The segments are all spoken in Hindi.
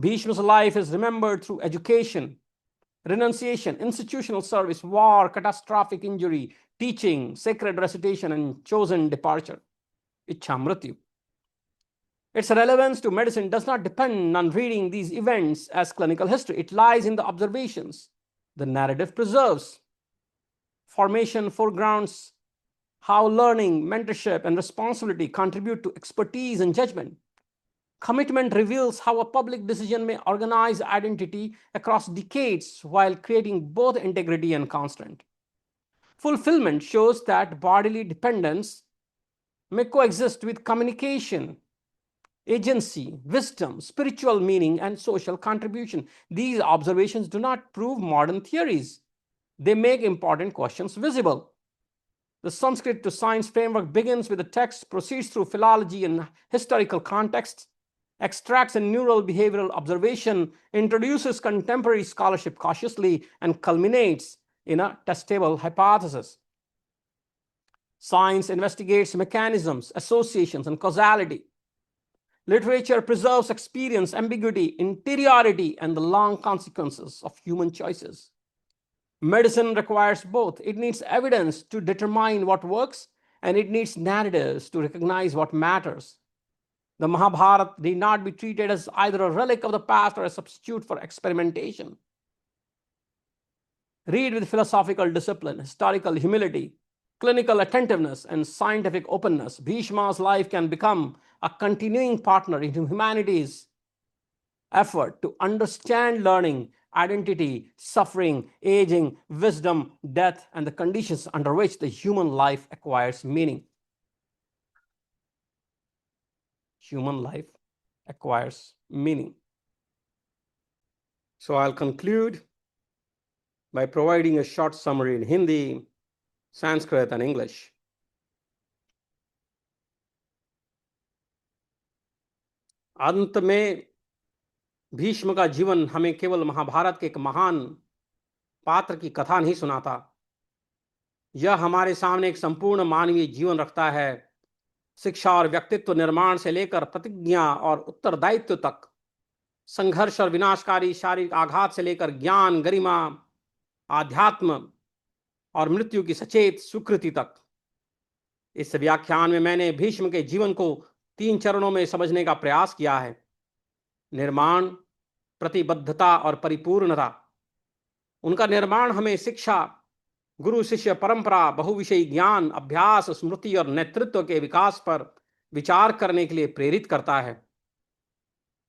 Bhishma's life is remembered through education, renunciation, institutional service, war, catastrophic injury, teaching, sacred recitation, and chosen departure. Ichamrityu. Its relevance to medicine does not depend on reading these events as clinical history. It lies in the observations the narrative preserves. Formation foregrounds how learning, mentorship, and responsibility contribute to expertise and judgment. Commitment reveals how a public decision may organize identity across decades while creating both integrity and constraint. Fulfillment shows that bodily dependence may coexist with communication, agency, wisdom, spiritual meaning, and social contribution. These observations do not prove modern theories. They make important questions visible. The Sanskrit to science framework begins with the text, proceeds through philology and historical context, extracts a neural behavioral observation, introduces contemporary scholarship cautiously, and culminates in a testable hypothesis. Science investigates mechanisms, associations, and causality. Literature preserves experience, ambiguity, interiority, and the long consequences of human choices. Medicine requires both. It needs evidence to determine what works, and it needs narratives to recognize what matters. The Mahabharata need not be treated as either a relic of the past or a substitute for experimentation. Read with philosophical discipline, historical humility, clinical attentiveness, and scientific openness. Bhishma's life can become a continuing partner in humanity's effort to understand learning, identity, suffering, aging, wisdom, death, and the conditions under which the human life acquires meaning. Human life acquires meaning. So I'll conclude by providing a short summary in Hindi, Sanskrit, and English. अंत में भीष्म का जीवन हमें केवल महाभारत के एक महान पात्र की कथा नहीं सुनाता, यह हमारे सामने एक संपूर्ण मानवीय जीवन रखता है। शिक्षा और व्यक्तित्व निर्माण से लेकर प्रतिज्ञा और उत्तरदायित्व तक, संघर्ष और विनाशकारी शारीरिक आघात से लेकर ज्ञान, गरिमा, आध्यात्म और मृत्यु की सचेत स्वीकृति तक। इस व्याख्यान में मैंने भीष्म के जीवन को 3 चरणों में समझने का प्रयास किया है: निर्माण, प्रतिबद्धता और परिपूर्णता। उनका निर्माण हमें शिक्षा, गुरु शिष्य परंपरा, बहुविषयी ज्ञान, अभ्यास, स्मृति और नेतृत्व के विकास पर विचार करने के लिए प्रेरित करता है।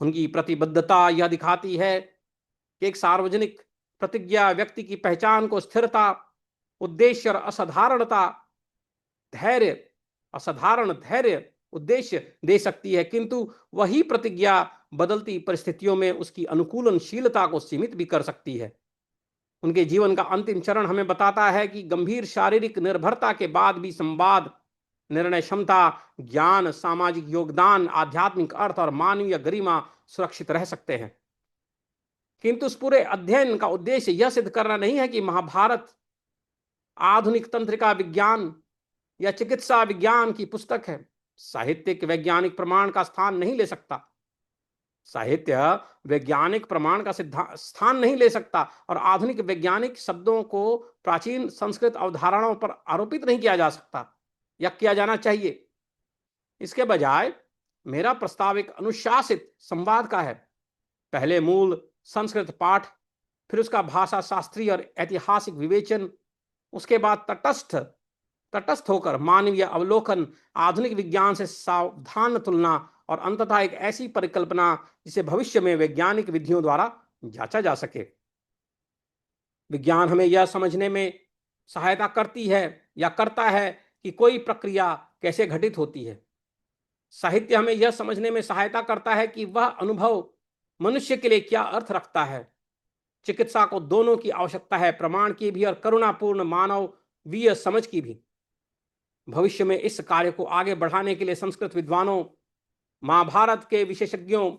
उनकी प्रतिबद्धता यह दिखाती है कि एक सार्वजनिक प्रतिज्ञा व्यक्ति की पहचान को स्थिरता, उद्देश्य और असाधारण धैर्य उद्देश्य दे सकती है, किंतु वही प्रतिज्ञा बदलती परिस्थितियों में उसकी अनुकूलनशीलता को सीमित भी कर सकती है। उनके जीवन का अंतिम चरण हमें बताता है कि गंभीर शारीरिक निर्भरता के बाद भी संवाद, निर्णय क्षमता, ज्ञान, सामाजिक योगदान, आध्यात्मिक अर्थ और मानवीय गरिमा सुरक्षित रह सकते हैं। किंतु उस पूरे अध्ययन का उद्देश्य यह सिद्ध करना नहीं है कि महाभारत आधुनिक तंत्रिका विज्ञान या चिकित्सा विज्ञान की पुस्तक है। साहित्यिक वैज्ञानिक प्रमाण का स्थान नहीं ले सकता। साहित्य वैज्ञानिक प्रमाण का स्थान नहीं ले सकता और आधुनिक वैज्ञानिक शब्दों को प्राचीन संस्कृत अवधारणाओं पर आरोपित नहीं किया जा सकता या किया जाना चाहिए। इसके बजाय मेरा प्रस्ताव एक अनुशासित संवाद का है। पहले मूल संस्कृत पाठ, फिर उसका भाषा शास्त्रीय और ऐतिहासिक विवेचन, उसके बाद तटस्थ होकर मानवीय अवलोकन, आधुनिक विज्ञान से सावधान तुलना और अंततः एक ऐसी परिकल्पना जिसे भविष्य में वैज्ञानिक विधियों द्वारा जांचा जा सके। विज्ञान हमें यह समझने में सहायता करती है या करता है कि कोई प्रक्रिया कैसे घटित होती है। साहित्य हमें यह समझने में सहायता करता है कि वह अनुभव मनुष्य के लिए क्या अर्थ रखता है। चिकित्सा को दोनों की आवश्यकता है, प्रमाण की भी और करुणापूर्ण मानवीय समझ की भी। भविष्य में इस कार्य को आगे बढ़ाने के लिए संस्कृत विद्वानों, महाभारत के विशेषज्ञों,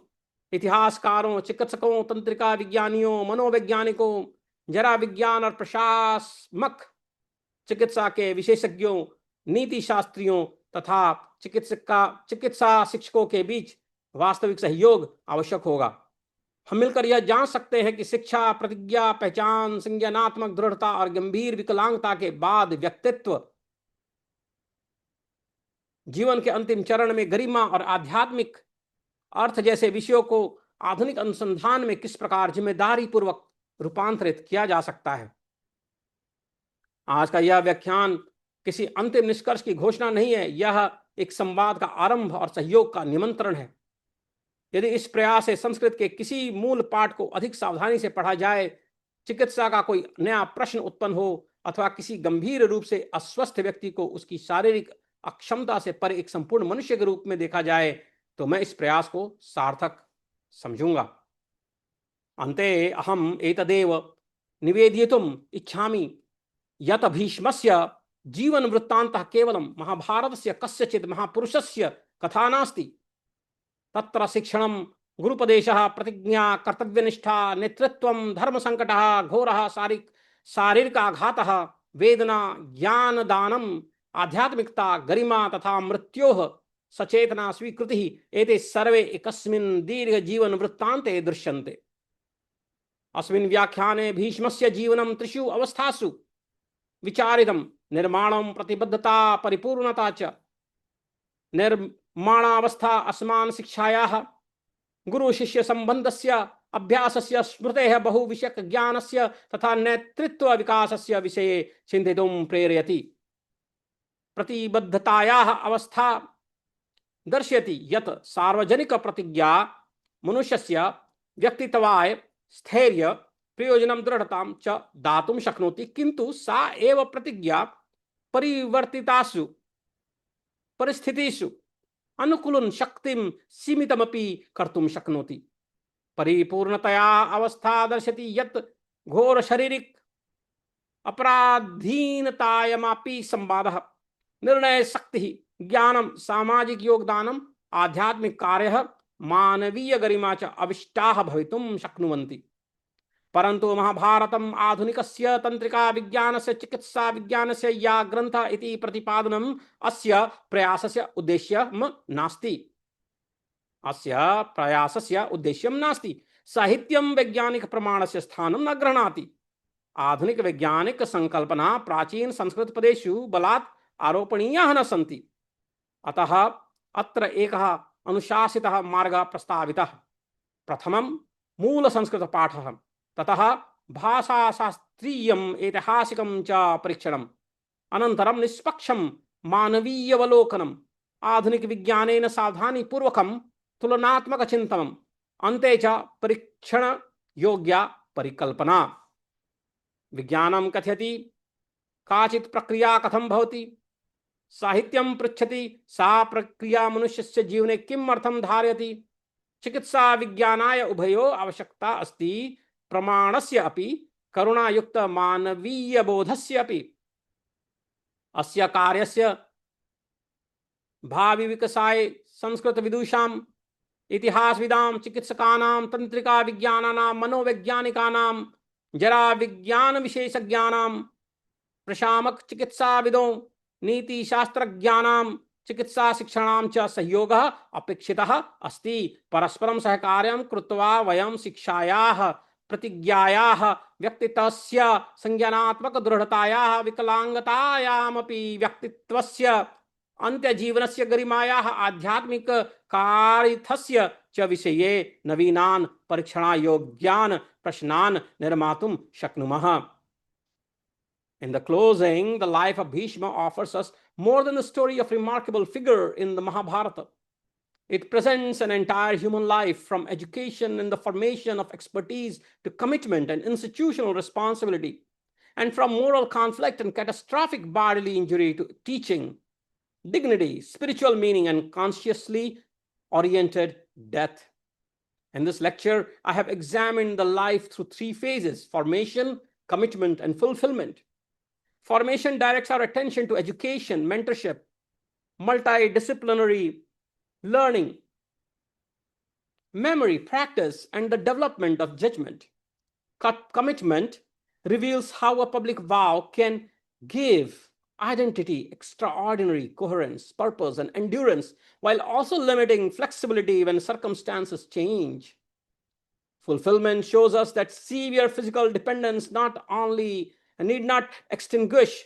इतिहासकारों, चिकित्सकों, तंत्रिका विज्ञानियों, मनोवैज्ञानिकों, जरा विज्ञान और प्रशासमक चिकित्सा के विशेषज्ञों, नीति शास्त्रियों तथा चिकित्सा शिक्षकों के बीच वास्तविक सहयोग आवश्यक होगा। हम मिलकर यह जान सकते हैं कि शिक्षा, प्रतिज्ञा, पहचान, संज्ञानात्मक दृढ़ता और गंभीर विकलांगता के बाद व्यक्तित्व जीवन के अंतिम चरण में गरिमा और आध्यात्मिक अर्थ जैसे विषयों को आधुनिक अनुसंधान में किस प्रकार जिम्मेदारी पूर्वक रूपांतरित किया जा सकता है। आज का यह व्याख्यान किसी अंतिम निष्कर्ष की घोषणा नहीं है, यह एक संवाद का आरंभ और सहयोग का निमंत्रण है। यदि इस प्रयास से संस्कृत के किसी मूल पाठ को अधिक सावधानी से पढ़ा जाए, चिकित्सा का कोई नया प्रश्न उत्पन्न हो अथवा किसी गंभीर रूप से अस्वस्थ व्यक्ति को उसकी शारीरिक अक्षमता से परे एक संपूर्ण मनुष्य के रूप में देखा जाए, तो मैं इस प्रयास को सार्थक समझूंगा। अन्ते अहम एतदेव निवेदयितुम इच्छामि यत भीष्मस्य जीवन वृत्तान्तः केवलं महाभारतस्य कस्यचित् महापुरुषस्य कथा नास्ति। तत्र शिक्षणं, गुरुपदेशः, प्रतिज्ञा, कर्तव्यनिष्ठा, नेतृत्वं, धर्मसङ्कटः, घोरः शारीरिकाघातः, वेदना, ज्ञानदानम्, आध्यात्मिकता, गरिमा तथा मृत्योः सचेतना स्वीकृतिः एते सर्वे एकस्मिन् दीर्घजीवन वृत्तान्ते दृश्यन्ते। अस्मिन् व्याख्याने भीष्मस्य जीवनं त्रिषु अवस्थासु विचारितं। निर्माणं, प्रतिबद्धता, परिपूर्णता च। निर्माणावस्था अस्मान् शिक्षायाः, गुरु शिष्य संबंधस्य, अभ्यासस्य, स्मृतेः बहुविषयक ज्ञानस्य तथा नेतृत्व विकासस्य विषये चिन्तितुं प्रेरयति। प्रतिबद्धतायाः अवस्था दर्शयति यत् सार्वजनिक प्रतिज्ञा मनुष्यस्य व्यक्तित्वाय स्थैर्य, प्रयोजनं, दृढ़तां च दातुं शक्नोति, किन्तु सा एव प्रतिज्ञा परिवर्तितासु परिस्थितिषु अनुकूलं शक्तिं सीमितमपि कर्तुं शक्नोति। परिपूर्णतया अवस्था दर्शति यत् घोर शारीरिक अपराधीनतायामपि संवादः, निर्णय शक्तिः, ज्ञानं, सामाजिक योगदानम्, आध्यात्मिक कार्यः, मानवीय गरिमा च अविष्टाः भवितुं शक्नुवन्ति। परन्तु महाभारतम् आधुनिकस्य तंत्रिका विज्ञानस्य, चिकित्सा विज्ञानस्य या ग्रन्थः इति प्रतिपादनम् अस्य प्रयासस्य उद्देश्यं नास्ति। अस्य प्रयासस्य उद्देश्यं नास्ति। साहित्यं वैज्ञानिक प्रमाणस्य स्थानं न गृह्णाति। आधुनिक वैज्ञानिक संकल्पना प्राचीन संस्कृत पदेषु बलात् आरोपणीयाः न सन्ति। अतः अत्र एकः अनुशासितः मार्गः प्रस्तावितः। प्रथमं मूल संस्कृत पाठः, ततः भाषाशास्त्रीयम् ऐतिहासिकं च परीक्षणम्, अनन्तरं निष्पक्षं मानवीयवलोकनम्, आधुनिक विज्ञानेन सावधानीपूर्वकं तुलनात्मक चिन्तनम्, अन्ते च परीक्षण योग्या परिकल्पना। विज्ञानं कथयति काचित् प्रक्रिया कथं भवति, साहित्यं पृच्छति सा प्रक्रिया मनुष्यस्य जीवने किम् अर्थं धारयति। चिकित्सा विज्ञानाय उभयो आवश्यकता अस्ति, प्रमाणस्य अपि करुणायुक्त मानवीय बोधस्य अपि। अस्य कार्यस्य भावि विकासाय संस्कृत विदुषाम्, इतिहासविदां, चिकित्सकानां, तंत्रिका विज्ञानानां, मनोवैज्ञानिकानां, जरा विज्ञान विशेषज्ञानां, प्रशामक चिकित्साविदों, नीति शास्त्रज्ञानां, चिकित्सा शिक्षणां च सहयोगः अपेक्षितः अस्ति। परस्परं सहकार्यं कृत्वा वयं शिक्षायाः, प्रतिज्ञायाः, व्यक्तित्वस्य, संज्ञानात्मक दृढ़तायाः, विकलांगतायामपि व्यक्तित्वस्य, अन्त्यजीवनस्य गरिमायाः, आध्यात्मिक कारिथस्य च विषये नवीनान् परीक्षणायोग्यान् प्रश्नान् निर्मातुं शक्नुमः। In the closing, the life of Bhishma offers us more than the story of a remarkable figure in the Mahabharata. It presents an entire human life, from education and the formation of expertise to commitment and institutional responsibility, and from moral conflict and catastrophic bodily injury to teaching, dignity, spiritual meaning, and consciously oriented death. In this lecture, I have examined the life through three phases: formation, commitment, and fulfillment. Formation directs our attention to education, mentorship, multidisciplinary learning, memory, practice, and the development of judgment. Commitment reveals how a public vow can give identity, extraordinary coherence, purpose, and endurance, while also limiting flexibility when circumstances change. Fulfillment shows us that severe physical dependence not only need not extinguish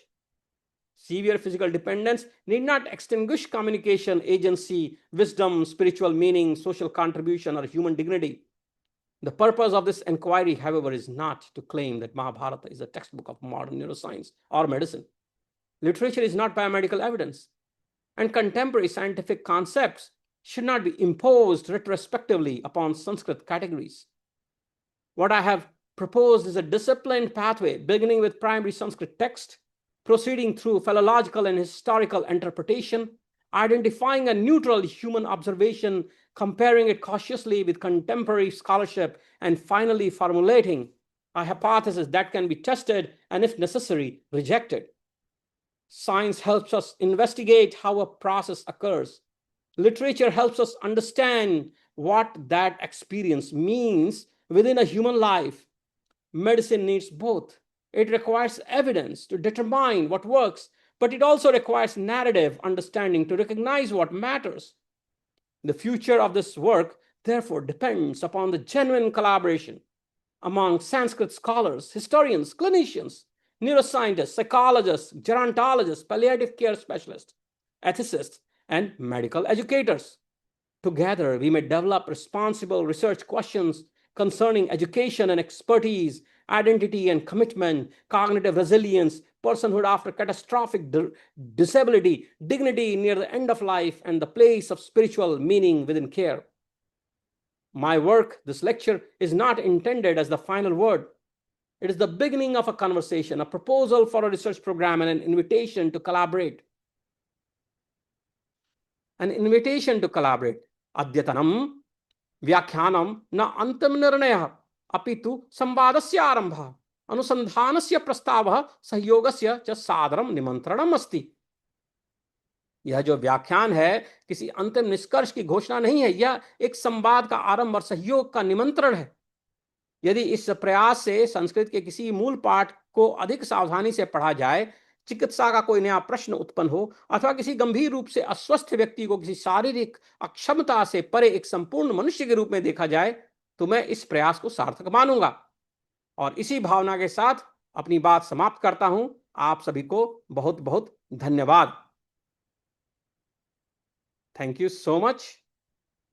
severe physical dependence need not extinguish communication, agency, wisdom, spiritual meaning, social contribution, or human dignity. The purpose of this inquiry, however, is not to claim that Mahabharata is a textbook of modern neuroscience or medicine. Literature is not biomedical evidence, and contemporary scientific concepts should not be imposed retrospectively upon Sanskrit categories. What I have proposed is a disciplined pathway beginning with primary Sanskrit text, proceeding through philological and historical interpretation, identifying a neutral human observation, comparing it cautiously with contemporary scholarship, and finally formulating a hypothesis that can be tested and, if necessary, rejected. Science helps us investigate how a process occurs. Literature helps us understand what that experience means within a human life. Medicine needs both. It requires evidence to determine what works, but it also requires narrative understanding to recognize what matters. The future of this work, therefore, depends upon the genuine collaboration among Sanskrit scholars, historians, clinicians, neuroscientists, psychologists, gerontologists, palliative care specialists, ethicists, and medical educators. Together, we may develop responsible research questions concerning education and expertise, identity and commitment, cognitive resilience, personhood after catastrophic disability, dignity near the end of life, and the place of spiritual meaning within care. My work, this lecture, is not intended as the final word. It is the beginning of a conversation, a proposal for a research program, and an invitation to collaborate. An invitation to collaborate. Adyatanam व्याख्यानम न अंतिम निर्णयः अपितु संवादस्य आरंभः अनुसंधानस्य प्रस्तावः सहयोगस्य च सादरं निमंत्रणम् अस्ति. यह जो व्याख्यान है किसी अंतिम निष्कर्ष की घोषणा नहीं है, यह एक संवाद का आरंभ और सहयोग का निमंत्रण है. यदि इस प्रयास से संस्कृत के किसी मूल पाठ को अधिक सावधानी से पढ़ा जाए, चिकित्सा का कोई नया प्रश्न उत्पन्न हो, अथवा किसी गंभीर रूप से अस्वस्थ व्यक्ति को किसी शारीरिक अक्षमता से परे एक संपूर्ण मनुष्य के रूप में देखा जाए, तो मैं इस प्रयास को सार्थक मानूंगा. और इसी भावना के साथ अपनी बात समाप्त करता हूं. आप सभी को बहुत बहुत धन्यवाद. Thank you so much.